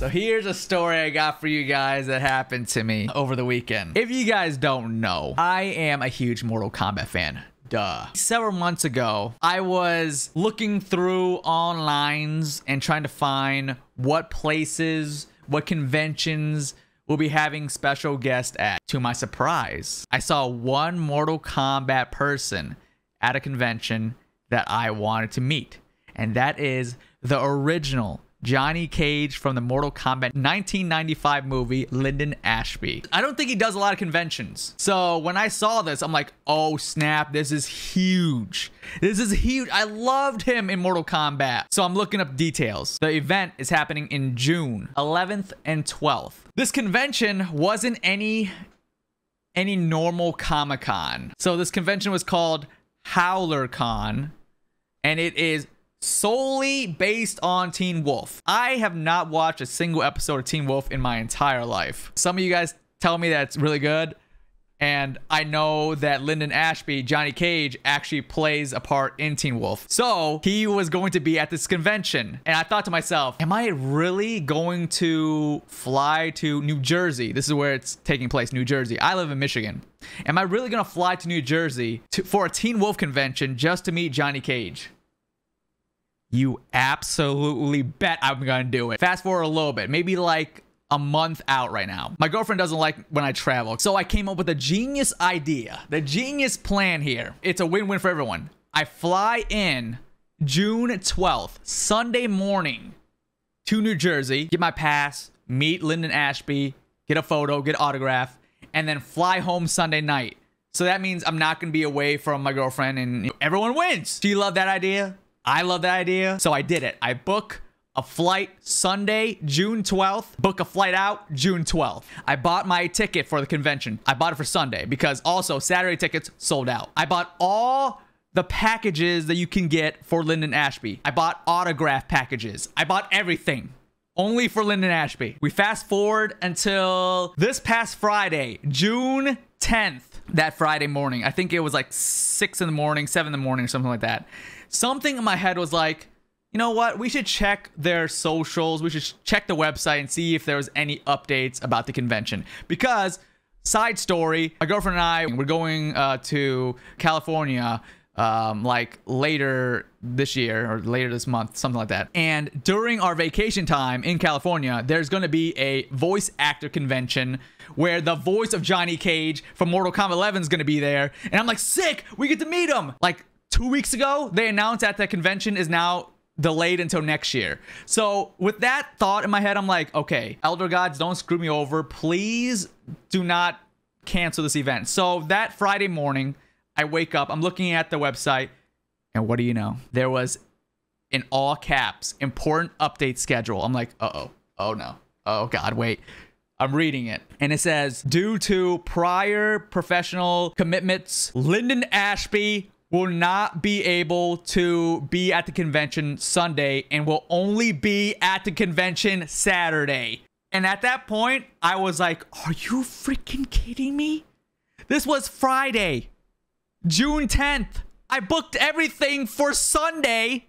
So here's a story I got for you guys that happened to me over the weekend. If you guys don't know, I am a huge Mortal Kombat fan. Duh. Several months ago, I was looking through onlines and trying to find what places, what conventions will be having special guests at. To my surprise, I saw one Mortal Kombat person at a convention that I wanted to meet. And that is the original Johnny Cage from the Mortal Kombat 1995 movie, Linden Ashby. I don't think he does a lot of conventions. So when I saw this, I'm like, oh snap, this is huge. This is huge. I loved him in Mortal Kombat. So I'm looking up details. The event is happening in June 11th and 12th. This convention wasn't any normal Comic-Con. So this convention was called HowlerCon, and it is solely based on Teen Wolf. I have not watched a single episode of Teen Wolf in my entire life. Some of you guys tell me that it's really good, and I know that Linden Ashby, Johnny Cage, actually plays a part in Teen Wolf. So he was going to be at this convention, and I thought to myself, am I really going to fly to New Jersey? This is where it's taking place, New Jersey. I live in Michigan. Am I really gonna fly to New Jersey for a Teen Wolf convention just to meet Johnny Cage? You absolutely bet I'm gonna do it. Fast forward a little bit, maybe like a month out right now. My girlfriend doesn't like when I travel, so I came up with a genius idea, the genius plan here. It's a win-win for everyone. I fly in June 12th, Sunday morning, to New Jersey, get my pass, meet Linden Ashby, get a photo, get an autograph, and then fly home Sunday night. So that means I'm not gonna be away from my girlfriend, and everyone wins. Do you love that idea? I love that idea. So I did it. I book a flight Sunday, June 12th. Book a flight out June 12th. I bought my ticket for the convention. I bought it for Sunday because also Saturday tickets sold out. I bought all the packages that you can get for Linden Ashby. I bought autograph packages. I bought everything only for Linden Ashby. We fast forward until this past Friday, June 10th. That Friday morning. I think it was like 6 in the morning, 7 in the morning, or something like that. Something in my head was like, you know what? We should check their socials. We should check the website and see if there was any updates about the convention. Because, side story, my girlfriend and I, we're going to California like later this year or later this month, something like that. And during our vacation time in California, there's going to be a voice actor convention where the voice of Johnny Cage from Mortal Kombat 11 is going to be there. And I'm like, sick, we get to meet him. Like 2 weeks ago, they announced that the convention is now delayed until next year. So with that thought in my head, I'm like, okay, Elder Gods, don't screw me over. Please do not cancel this event. So that Friday morning, I wake up, I'm looking at the website, and what do you know? There was, in all caps, important update schedule. I'm like, uh-oh, oh no, oh God, wait. I'm reading it, and it says, due to prior professional commitments, Linden Ashby will not be able to be at the convention Sunday and will only be at the convention Saturday. And at that point, I was like, are you freaking kidding me? This was Friday, June 10th. I booked everything for Sunday,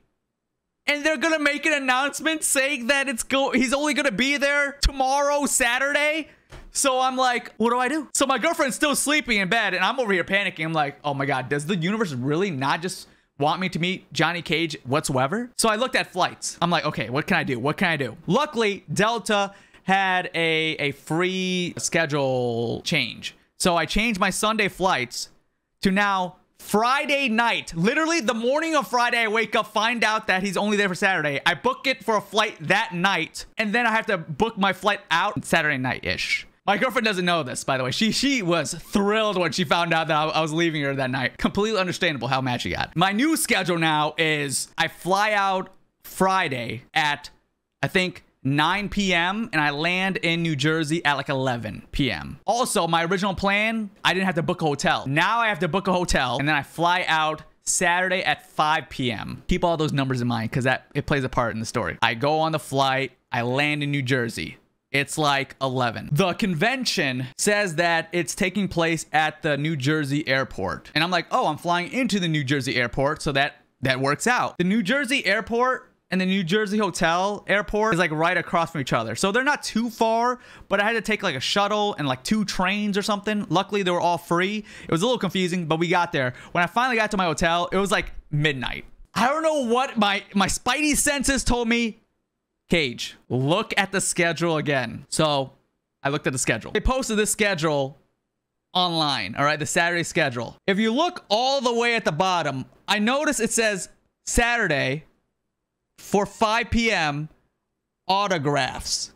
and they're gonna make an announcement saying that he's only gonna be there tomorrow, Saturday. So I'm like, what do I do? So my girlfriend's still sleeping in bed, and I'm over here panicking. I'm like, oh my God, does the universe really not just want me to meet Johnny Cage whatsoever? So I looked at flights. I'm like, okay, what can I do? What can I do? Luckily, Delta had a free schedule change. So I changed my Sunday flights to now Friday night. Literally the morning of Friday, I wake up, find out that he's only there for Saturday. I book it for a flight that night, and then I have to book my flight out Saturday night-ish. My girlfriend doesn't know this, by the way. She was thrilled when she found out that I was leaving her that night. Completely understandable how mad she got. My new schedule now is I fly out Friday at, I think, 9 p.m. and I land in New Jersey at like 11 p.m. Also, my original plan, I didn't have to book a hotel. Now I have to book a hotel, and then I fly out Saturday at 5 p.m. Keep all those numbers in mind because it plays a part in the story. I go on the flight. I land in New Jersey. It's like 11. The convention says that it's taking place at the New Jersey airport. And I'm like, oh, I'm flying into the New Jersey airport, so that works out. The New Jersey airport and the New Jersey Hotel airport is like right across from each other. So they're not too far, but I had to take like a shuttle and like 2 trains or something. Luckily, they were all free. It was a little confusing, but we got there. When I finally got to my hotel, it was like midnight. I don't know what my spidey senses told me. Cage, look at the schedule again. So I looked at the schedule. They posted this schedule online, all right, the Saturday schedule. If you look all the way at the bottom, I notice it says Saturday for 5 p.m. autographs.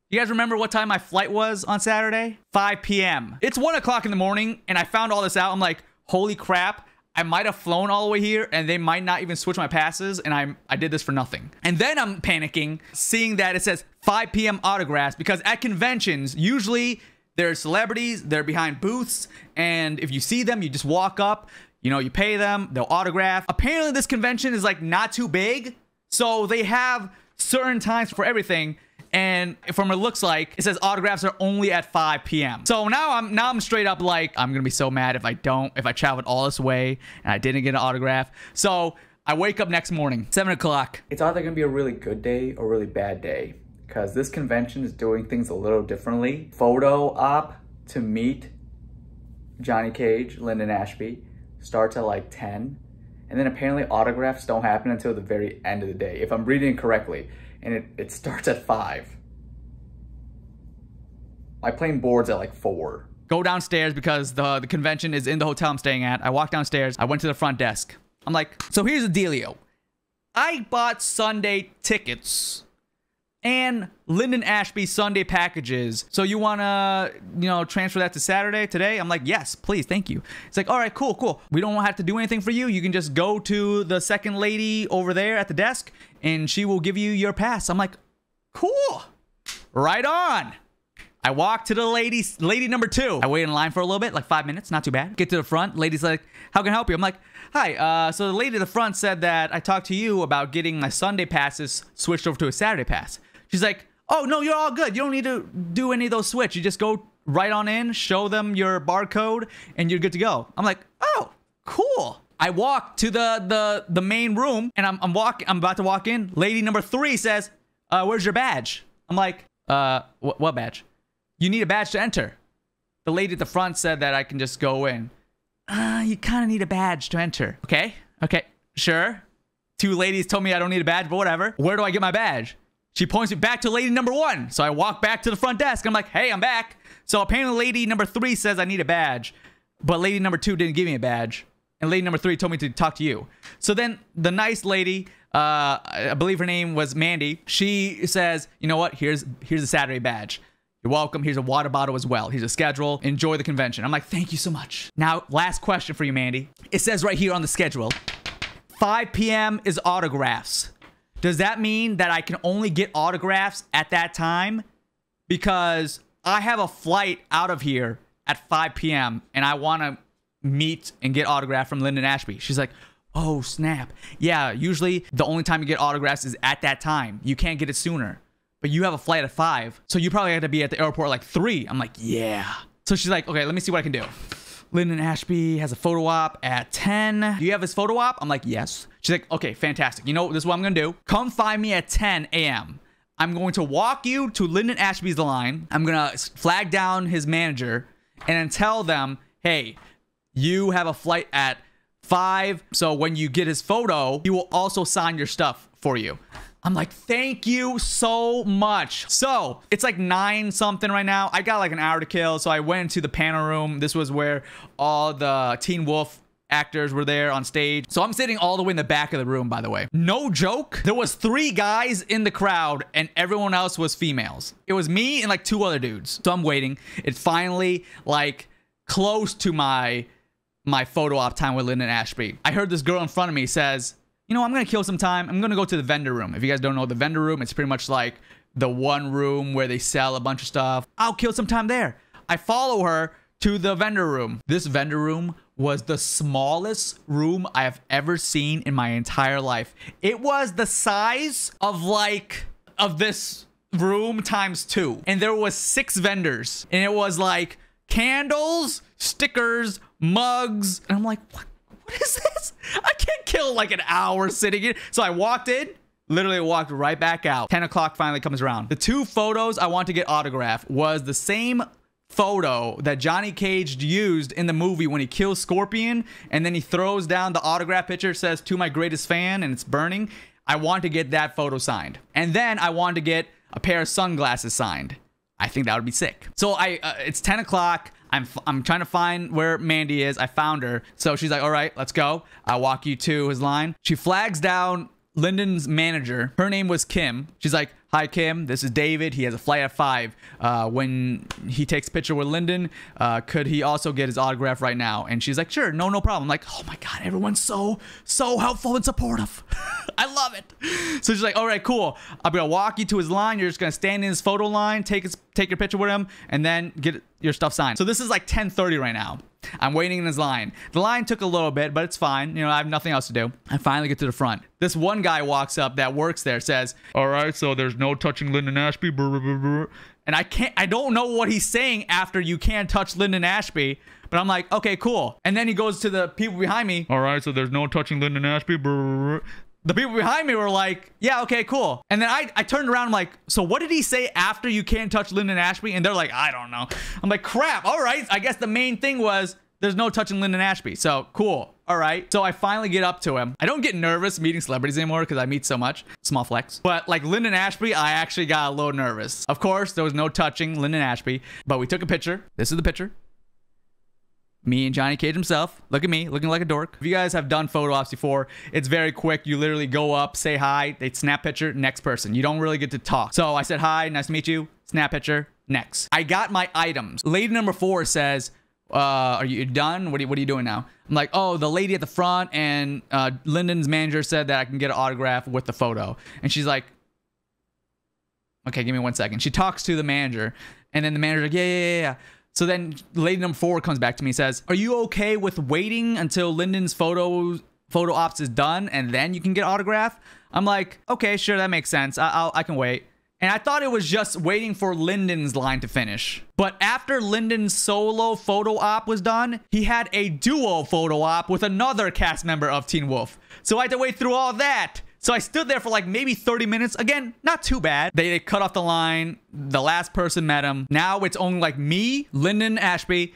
You guys remember what time my flight was on Saturday? 5 p.m. It's 1 o'clock in the morning, and I found all this out. I'm like, holy crap. I might have flown all the way here, and they might not even switch my passes, and I did this for nothing. And then I'm panicking, seeing that it says 5 p.m. autographs, because at conventions, usually there's celebrities, they're behind booths, and if you see them, you just walk up, you know, you pay them, they'll autograph. Apparently, this convention is like not too big, so they have certain times for everything. And from what it looks like, it says autographs are only at 5 p.m. So now I'm straight up like, I'm gonna be so mad if I traveled all this way and I didn't get an autograph. So I wake up next morning, 7 o'clock. It's either gonna be a really good day or a really bad day, because this convention is doing things a little differently. Photo op to meet Johnny Cage, Linden Ashby, starts at like 10. And then apparently autographs don't happen until the very end of the day, if I'm reading it correctly. And it starts at 5. My plane boards at like 4. Go downstairs because the convention is in the hotel I'm staying at. I walk downstairs. I went to the front desk. I'm like, so here's the dealio. I bought Sunday tickets and Linden Ashby Sunday packages. So you want to, you know, transfer that to Saturday today? I'm like, yes, please. Thank you. It's like, all right, cool, cool. We don't have to do anything for you. You can just go to the second lady over there at the desk and she will give you your pass. I'm like, cool. Right on. I walk to the lady number 2. I wait in line for a little bit, like 5 minutes, not too bad. Get to the front. Lady's like, how can I help you? I'm like, hi. So the lady at the front said that I talked to you about getting my Sunday passes switched over to a Saturday pass. She's like, oh, no, you're all good. You don't need to do any of those switch. You just go right on in, show them your barcode, and you're good to go. I'm like, oh, cool. I walk to the main room, and I'm about to walk in. Lady number 3 says, where's your badge? I'm like, what badge? You need a badge to enter. The lady at the front said that I can just go in. You kind of need a badge to enter. Okay, sure. 2 ladies told me I don't need a badge, but whatever. Where do I get my badge? She points me back to lady number 1. So I walk back to the front desk. I'm like, hey, I'm back. So apparently lady number 3 says I need a badge, but lady number 2 didn't give me a badge. And lady number 3 told me to talk to you. So then the nice lady, I believe her name was Mandy, she says, you know what? Here's a Saturday badge. You're welcome. Here's a water bottle as well. Here's a schedule. Enjoy the convention. I'm like, thank you so much. Now, last question for you, Mandy. It says right here on the schedule, 5 p.m. is autographs. Does that mean that I can only get autographs at that time? Because I have a flight out of here at 5 p.m. and I want to meet and get autograph from Linden Ashby. She's like, oh, snap. Yeah, usually the only time you get autographs is at that time. You can't get it sooner. But you have a flight at 5. So you probably have to be at the airport like 3. I'm like, yeah. So she's like, okay, let me see what I can do. Linden Ashby has a photo op at 10. Do you have his photo op? I'm like, yes. She's like, okay, fantastic. You know, this is what I'm going to do. Come find me at 10 a.m. I'm going to walk you to Linden Ashby's line. I'm going to flag down his manager and then tell them, hey, you have a flight at 5. So when you get his photo, he will also sign your stuff for you. I'm like, thank you so much. So it's like 9 something right now. I got like an hour to kill. So I went into the panel room. This was where all the Teen Wolf actors were there on stage. So I'm sitting all the way in the back of the room, by the way. No joke. There was 3 guys in the crowd and everyone else was females. It was me and like 2 other dudes. So I'm waiting. It's finally like close to my photo op time with Linden Ashby. I heard this girl in front of me says, you know, I'm going to kill some time. I'm going to go to the vendor room. If you guys don't know the vendor room, it's pretty much like the one room where they sell a bunch of stuff. I'll kill some time there. I follow her to the vendor room. This vendor room was the smallest room I have ever seen in my entire life. It was the size of this room times 2. And there was 6 vendors. And it was like candles, stickers, mugs. And I'm like, what is this? I can't kill like an hour sitting in. So I walked in. Literally walked right back out. 10 o'clock finally comes around. The 2 photos I want to get autographed was the same photo that Johnny Cage used in the movie when he kills Scorpion, and then he throws down the autograph picture, says "to my greatest fan," and it's burning. I want to get that photo signed. And then I want to get a pair of sunglasses signed. I think that would be sick. So it's 10 o'clock. I'm trying to find where Mandy is. I found her. So she's like, all right, let's go. I'll walk you to his line. She flags down Linden's manager. Her name was Kim. She's like, hi, Kim. This is David. He has a flight at 5. When he takes a picture with Linden, could he also get his autograph right now? And she's like, sure, no problem. I'm like, oh my God, everyone's so helpful and supportive. I love it. So she's like, all right, cool. I'm going to walk you to his line. You're just going to stand in his photo line, take your picture with him, and then get your stuff signed. So this is like 10:30 right now. I'm waiting in his line. The line took a little bit, but it's fine. You know, I have nothing else to do. I finally get to the front. This one guy walks up that works there, says, all right, so there's no touching Linden Ashby. And I don't know what he's saying after you can't touch Linden Ashby, but I'm like, okay, cool. And then he goes to the people behind me. All right, so there's no touching Linden Ashby. The people behind me were like, yeah, okay, cool. And then I turned around, I'm like, so what did he say after you can't touch Linden Ashby? And they're like, I don't know. I'm like, crap. All right. I guess the main thing was there's no touching Linden Ashby. So cool. All right. So I finally get up to him. I don't get nervous meeting celebrities anymore because I meet so much. Small flex. But like Linden Ashby, I actually got a little nervous. Of course, there was no touching Linden Ashby, but we took a picture. This is the picture. Me and Johnny Cage himself. Look at me, looking like a dork. If you guys have done photo ops before, it's very quick. You literally go up, say hi, they snap picture, next person. You don't really get to talk. So I said, hi, nice to meet you. Snap picture, next. I got my items. Lady number 4 says, are you done? What are you doing now? I'm like, oh, the lady at the front and Linden's manager said that I can get an autograph with the photo. And she's like, okay, give me 1 second. She talks to the manager, and then the manager's like, yeah. So then lady number 4 comes back to me and says, are you okay with waiting until Linden's photo ops is done and then you can get autograph? I'm like, okay, sure, that makes sense. I can wait. And I thought it was just waiting for Linden's line to finish. But after Linden's solo photo op was done, he had a duo photo op with another cast member of Teen Wolf. So I had to wait through all that. So I stood there for like maybe 30 minutes. Again, not too bad. They cut off the line. The last person met him. Now it's only like me, Linden Ashby,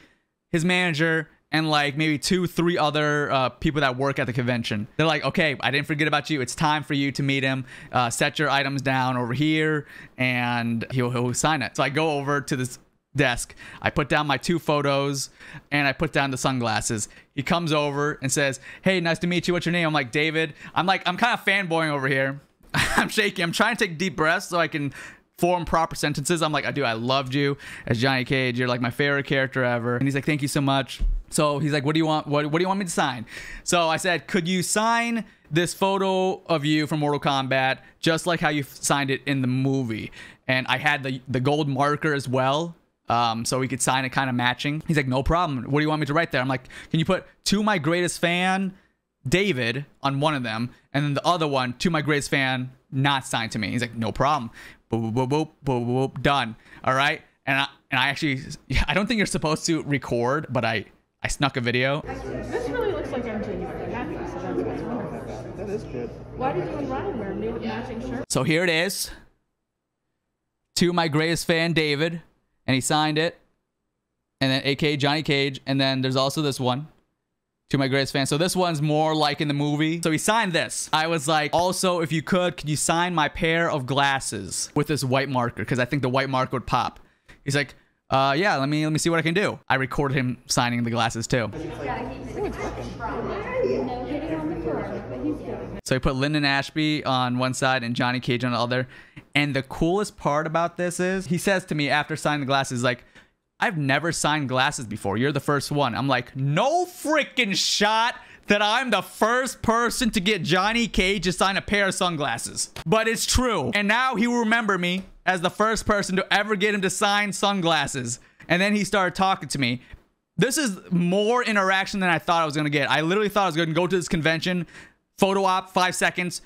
his manager, and like maybe 2-3 other people that work at the convention. They're like, okay, I didn't forget about you. It's time for you to meet him. Set your items down over here and he'll sign it. So I go over to this desk. I put down my 2 photos and I put down the sunglasses. He comes over and says, hey, nice to meet you. What's your name? I'm like, David. I'm kind of fanboying over here. I'm shaking. I'm trying to take deep breaths so I can form proper sentences. I'm like, dude, I loved you as Johnny Cage. You're like my favorite character ever. And he's like, thank you so much. So he's like, what do you want? What do you want me to sign? So I said, could you sign this photo of you from Mortal Kombat just like how you signed it in the movie? And I had the gold marker as well. So we could sign it kind of matching. He's like, no problem. What do you want me to write there? I'm like, can you put to my greatest fan, David, on one of them, and then the other one, to my greatest fan, not signed to me. He's like, no problem. Boop, boop, boop, boop, boop, boop, done. All right. And I actually, I don't think you're supposed to record, but I snuck a video. This really looks like I'm genuinely happy, so that's what's wonderful about it. That is good. Why did you and Ryan wear matching shirts? So here it is. To my greatest fan, David. And he signed it. And then aka Johnny Cage. And then there's also this one. To my greatest fan. So this one's more like in the movie. So he signed this. I was like, also, if you could you sign my pair of glasses with this white marker? Because I think the white marker would pop. He's like, yeah, let me see what I can do. I recorded him signing the glasses too. So he put Linden Ashby on one side and Johnny Cage on the other. And the coolest part about this is he says to me after signing the glasses, like, I've never signed glasses before. You're the first one. I'm like, no freaking shot that I'm the first person to get Johnny Cage to sign a pair of sunglasses. But it's true. And now he will remember me as the first person to ever get him to sign sunglasses. And then he started talking to me. This is more interaction than I thought I was going to get. I literally thought I was going to go to this convention, photo op, 5 seconds,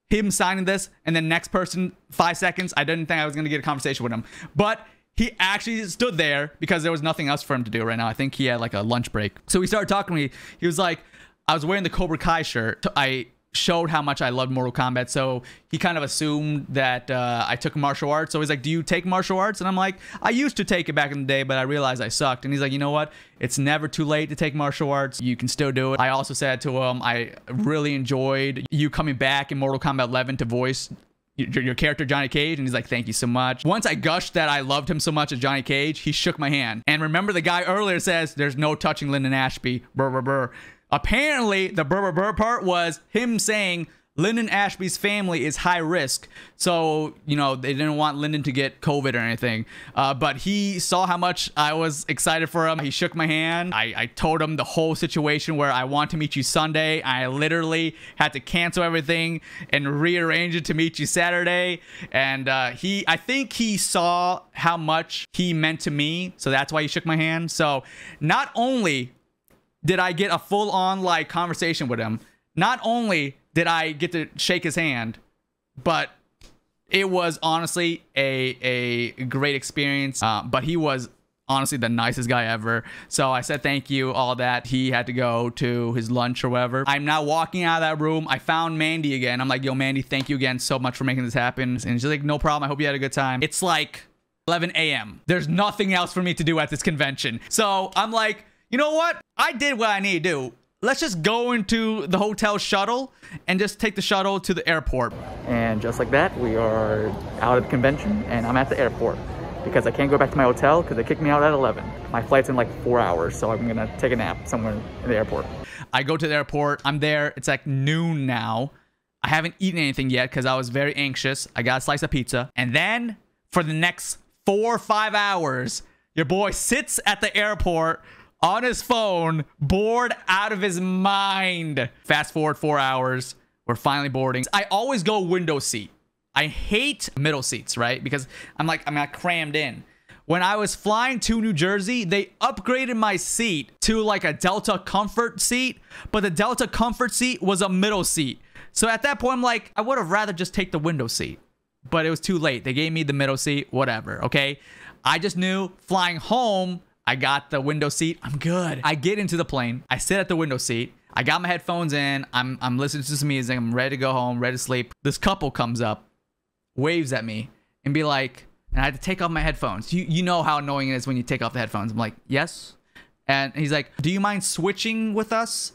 him signing this, and then next person, 5 seconds. I didn't think I was going to get a conversation with him. But he actually stood there because there was nothing else for him to do right now. I think he had like a lunch break. So he started talking to me. He was like, I was wearing the Cobra Kai shirt. I showed how much I loved Mortal Kombat. So he kind of assumed that I took martial arts. So he's like, do you take martial arts? And I'm like, I used to take it back in the day, but I realized I sucked. And he's like, you know what? It's never too late to take martial arts. You can still do it. I also said to him, I really enjoyed you coming back in Mortal Kombat 11 to voice your character Johnny Cage. And he's like, thank you so much. Once I gushed that I loved him so much as Johnny Cage, he shook my hand. And remember, the guy earlier says there's no touching Linden Ashby. Brr, brr, brr. Apparently, the brr, brr, brr part was him saying Linden Ashby's family is high risk. So, you know, they didn't want Linden to get COVID or anything. But he saw how much I was excited for him. He shook my hand. I told him the whole situation where I want to meet you Sunday. I literally had to cancel everything and rearrange it to meet you Saturday. And I think he saw how much he meant to me. So that's why he shook my hand. So not only did I get a full-on like conversation with him, not only did I get to shake his hand, but it was honestly a great experience. But he was honestly the nicest guy ever. So I said thank you, all that. He had to go to his lunch or whatever. I'm now walking out of that room. I found Mandy again. I'm like, yo, Mandy, thank you again so much for making this happen. And she's like, no problem. I hope you had a good time. It's like 11 a.m. There's nothing else for me to do at this convention. So I'm like, you know what? I did what I need to do. Let's just go into the hotel shuttle and just take the shuttle to the airport. And just like that, we are out of the convention and I'm at the airport because I can't go back to my hotel because they kicked me out at 11. My flight's in like 4 hours, so I'm gonna take a nap somewhere in the airport. I go to the airport. I'm there. It's like noon now. I haven't eaten anything yet because I was very anxious. I got a slice of pizza. And then for the next 4 or 5 hours, your boy sits at the airport on his phone, bored out of his mind. Fast forward 4 hours, we're finally boarding. I always go window seat. I hate middle seats, right? Because I'm not crammed in. When I was flying to New Jersey, they upgraded my seat to like a Delta Comfort seat, but the Delta Comfort seat was a middle seat. So at that point, I'm like, I would have rather just take the window seat, but it was too late. They gave me the middle seat, whatever, okay? I just knew flying home, I got the window seat. I'm good. I get into the plane. I sit at the window seat. I got my headphones in. I'm listening to some music. I'm ready to go home, ready to sleep. This couple comes up, waves at me, and be like, and I had to take off my headphones. You know how annoying it is when you take off the headphones. I'm like, yes. And he's like, do you mind switching with us?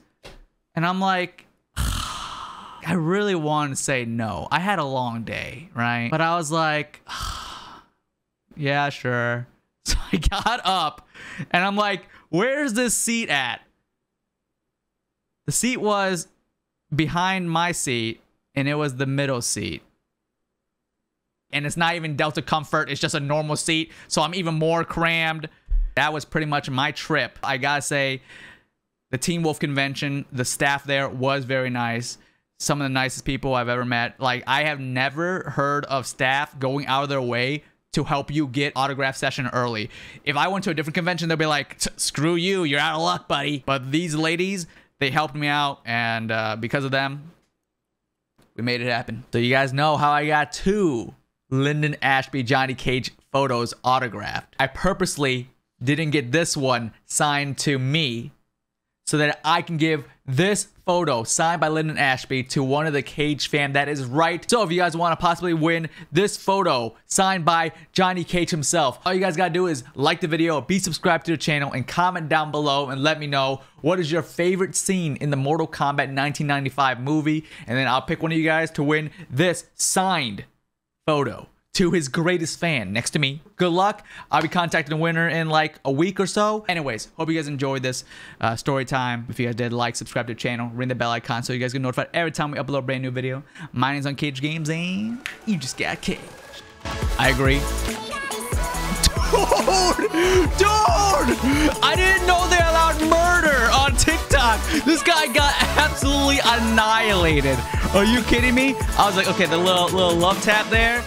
And I'm like, I really wanted to say no. I had a long day, right? But I was like, yeah, sure. So I got up and I'm like, where's this seat at? The seat was behind my seat and it was the middle seat. And it's not even Delta Comfort. It's just a normal seat. So I'm even more crammed. That was pretty much my trip. I gotta say, the Teen Wolf convention, the staff there was very nice. Some of the nicest people I've ever met. Like, I have never heard of staff going out of their way to help you get autograph session early. If I went to a different convention, they'll be like, screw you, you're out of luck, buddy. But these ladies, they helped me out, and because of them, we made it happen. So you guys know how I got 2 Linden Ashby Johnny Cage photos autographed. I purposely didn't get this one signed to me so that I can give this photo signed by Linden Ashby to one of the Cage fam that is right. So if you guys want to possibly win this photo signed by Johnny Cage himself, all you guys gotta do is like the video, be subscribed to the channel, and comment down below and let me know what is your favorite scene in the Mortal Kombat 1995 movie, and then I'll pick one of you guys to win this signed photo to his greatest fan next to me. Good luck. I'll be contacting the winner in like a week or so. Anyways, hope you guys enjoyed this story time. If you guys did, like, subscribe to the channel, ring the bell icon so you guys get notified every time we upload a brand new video. My name's unCAGEDgamez and you just got caged. I agree. Dude! I didn't know they allowed murder on TikTok. This guy got absolutely annihilated. Are you kidding me? I was like, okay, the little love tap there.